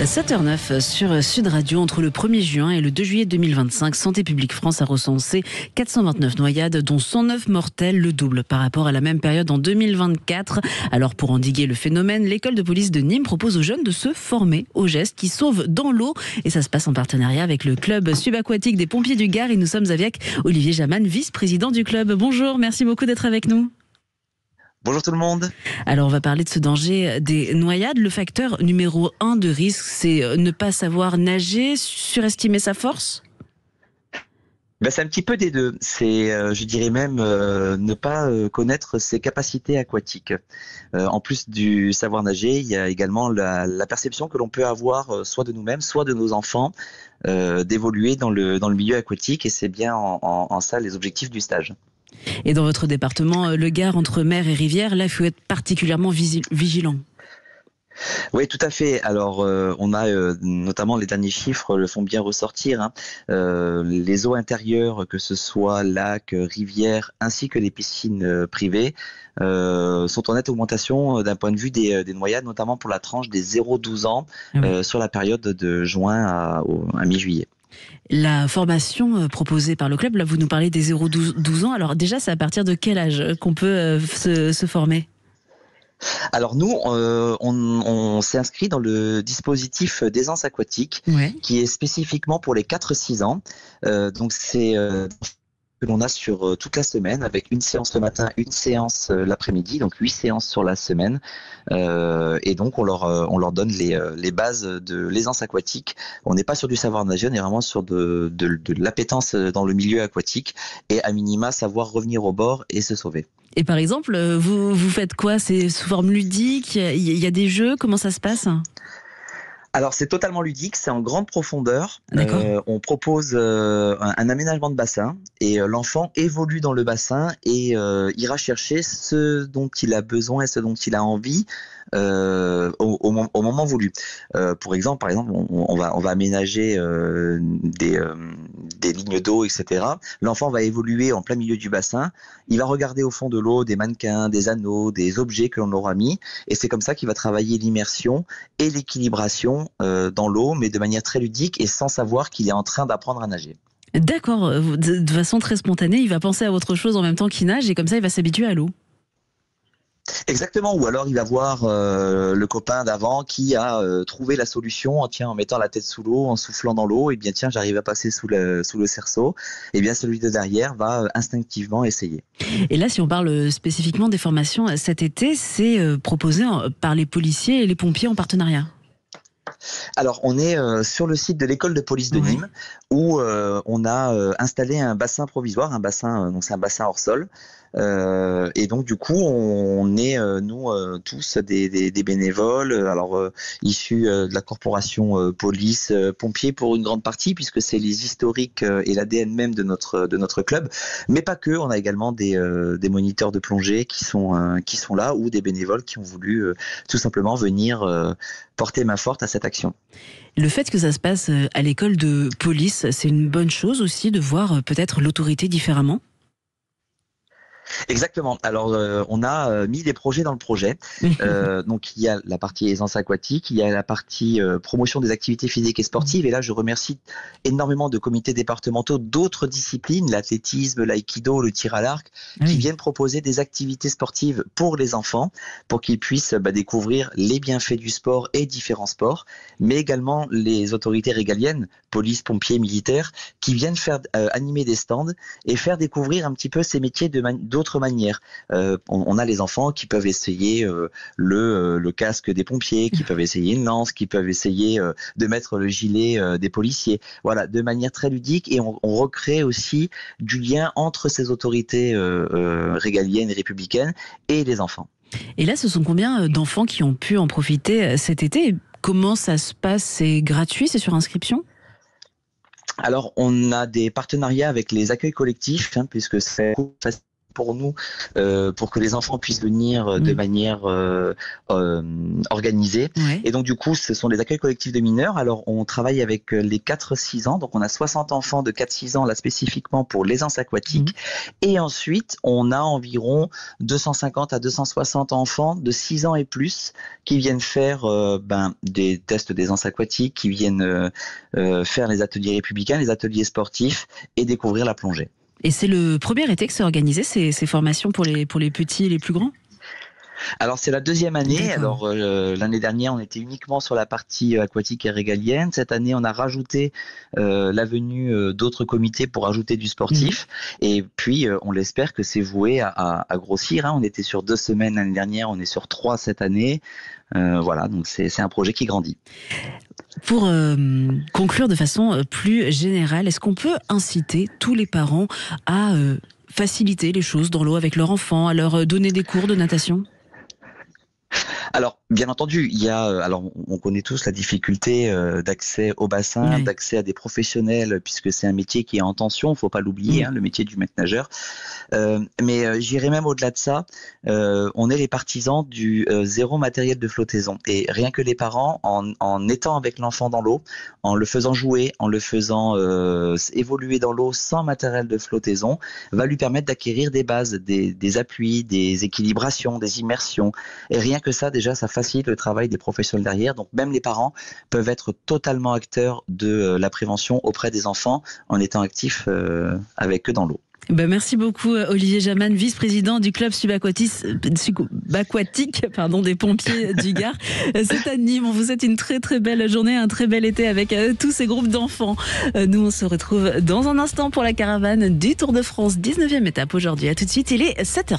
7h09 sur Sud Radio. Entre le 1er juin et le 2 juillet 2025, Santé publique France a recensé 429 noyades, dont 109 mortelles, le double par rapport à la même période en 2024. Alors pour endiguer le phénomène, l'école de police de Nîmes propose aux jeunes de se former aux gestes qui sauvent dans l'eau. Et ça se passe en partenariat avec le club subaquatique des pompiers du Gard. Et nous sommes avec Olivier Jaman, vice-président du club. Bonjour, merci beaucoup d'être avec nous. Bonjour tout le monde. Alors on va parler de ce danger des noyades. Le facteur numéro 1 de risque, c'est ne pas savoir nager, surestimer sa force ? C'est un petit peu des deux. C'est, je dirais même, ne pas connaître ses capacités aquatiques. En plus du savoir nager, il y a également la perception que l'on peut avoir, soit de nous-mêmes, soit de nos enfants, d'évoluer dans le milieu aquatique. Et c'est bien en ça les objectifs du stage. Et dans votre département, le Gard, entre mer et rivière, là, il faut être particulièrement vigilant. Oui, tout à fait. Alors, on a notamment les derniers chiffres le font bien ressortir. Les eaux intérieures, que ce soit lacs, rivières, ainsi que les piscines privées, sont en nette augmentation d'un point de vue des noyades, notamment pour la tranche des 0-12 ans, sur la période de juin à mi-juillet. La formation proposée par le club, là vous nous parlez des 0-12 ans, alors déjà c'est à partir de quel âge qu'on peut se former ? Alors nous, on s'est inscrit dans le dispositif d'aisance aquatique, qui est spécifiquement pour les 4-6 ans. Donc c'est que l'on a sur toute la semaine, avec une séance le matin, une séance l'après-midi, donc 8 séances sur la semaine. Et donc on leur donne les bases de l'aisance aquatique. On n'est pas sur du savoir nager, on est vraiment sur de l'appétence dans le milieu aquatique et à minima savoir revenir au bord et se sauver. Et par exemple, vous faites quoi ? C'est sous forme ludique ? Il y a des jeux ? Comment ça se passe ? Alors c'est totalement ludique, c'est en grande profondeur. On propose un aménagement de bassin et l'enfant évolue dans le bassin et ira chercher ce dont il a besoin et ce dont il a envie au moment voulu. Par exemple, on va aménager des lignes d'eau, etc. L'enfant va évoluer en plein milieu du bassin. Il va regarder au fond de l'eau des mannequins, des anneaux, des objets que l'on aura mis. Et c'est comme ça qu'il va travailler l'immersion et l'équilibration dans l'eau, mais de manière très ludique et sans savoir qu'il est en train d'apprendre à nager. D'accord, de façon très spontanée, il va penser à autre chose en même temps qu'il nage et comme ça il va s'habituer à l'eau. Exactement, ou alors il va voir le copain d'avant qui a trouvé la solution en mettant la tête sous l'eau, en soufflant dans l'eau, et bien tiens, j'arrive à passer sous le cerceau, et bien celui de derrière va instinctivement essayer. Et là, si on parle spécifiquement des formations cet été, c'est proposé par les policiers et les pompiers en partenariat. Alors, on est sur le site de l'école de police de Nîmes où on a installé un bassin provisoire, donc c'est un bassin hors sol. Et donc du coup on est nous tous des bénévoles, issus de la corporation police, pompiers pour une grande partie puisque c'est les historiques et l'ADN même de notre club, mais pas que. On a également des moniteurs de plongée qui sont là, ou des bénévoles qui ont voulu tout simplement venir porter main forte à cette action. Le fait que ça se passe à l'école de police, c'est une bonne chose aussi de voir peut-être l'autorité différemment ? Exactement. Alors, on a mis des projets dans le projet. Donc, il y a la partie aisance aquatique, il y a la partie promotion des activités physiques et sportives. Et là, je remercie énormément de comités départementaux d'autres disciplines, l'athlétisme, l'aïkido, le tir à l'arc, qui viennent proposer des activités sportives pour les enfants, pour qu'ils puissent découvrir les bienfaits du sport et différents sports, mais également les autorités régaliennes, police, pompiers, militaires, qui viennent faire animer des stands et faire découvrir un petit peu ces métiers d'autres manières. On a les enfants qui peuvent essayer le casque des pompiers, qui peuvent essayer une lance, qui peuvent essayer de mettre le gilet des policiers. Voilà, de manière très ludique, et on recrée aussi du lien entre ces autorités régaliennes et républicaines et les enfants. Et là, ce sont combien d'enfants qui ont pu en profiter cet été ? Comment ça se passe ? C'est gratuit ? C'est sur inscription ? Alors, on a des partenariats avec les accueils collectifs, puisque c'est facile pour nous, pour que les enfants puissent venir de manière organisée. Ouais. Et donc du coup, ce sont des accueils collectifs de mineurs. Alors on travaille avec les 4-6 ans, donc on a 60 enfants de 4-6 ans là spécifiquement pour l'aisance aquatique. Et ensuite, on a environ 250 à 260 enfants de 6 ans et plus qui viennent faire des tests d'aisance aquatique, qui viennent faire les ateliers républicains, les ateliers sportifs et découvrir la plongée. Et c'est le premier été que c'est organisé, ces formations pour les petits et les plus grands ? Alors c'est la deuxième année. D'accord. Alors l'année dernière on était uniquement sur la partie aquatique et régalienne. Cette année on a rajouté la venue d'autres comités pour ajouter du sportif. Et puis on l'espère que c'est voué à grossir. On était sur 2 semaines l'année dernière, on est sur 3 cette année. Voilà, donc c'est un projet qui grandit. Pour conclure de façon plus générale, est-ce qu'on peut inciter tous les parents à faciliter les choses dans l'eau avec leurs enfants, à leur donner des cours de natation ? Alors, bien entendu, il y a, alors on connaît tous la difficulté d'accès au bassin, Oui. d'accès à des professionnels, puisque c'est un métier qui est en tension, faut pas l'oublier, le métier du maître nageur. Mais j'irai même au-delà de ça. On est les partisans du zéro matériel de flottaison. Et rien que les parents, en étant avec l'enfant dans l'eau, en le faisant jouer, en le faisant évoluer dans l'eau sans matériel de flottaison, va lui permettre d'acquérir des bases, des appuis, des équilibrations, des immersions. Et rien que ça, déjà, ça facilite le travail des professionnels derrière. Donc même les parents peuvent être totalement acteurs de la prévention auprès des enfants en étant actifs avec eux dans l'eau. Merci beaucoup Olivier Jaman, vice-président du club subaquatique des pompiers du Gard. C'est à Nîmes. On vous souhaite une très très belle journée, un très bel été avec tous ces groupes d'enfants. Nous on se retrouve dans un instant pour la caravane du Tour de France, 19e étape aujourd'hui. À tout de suite, il est 7h.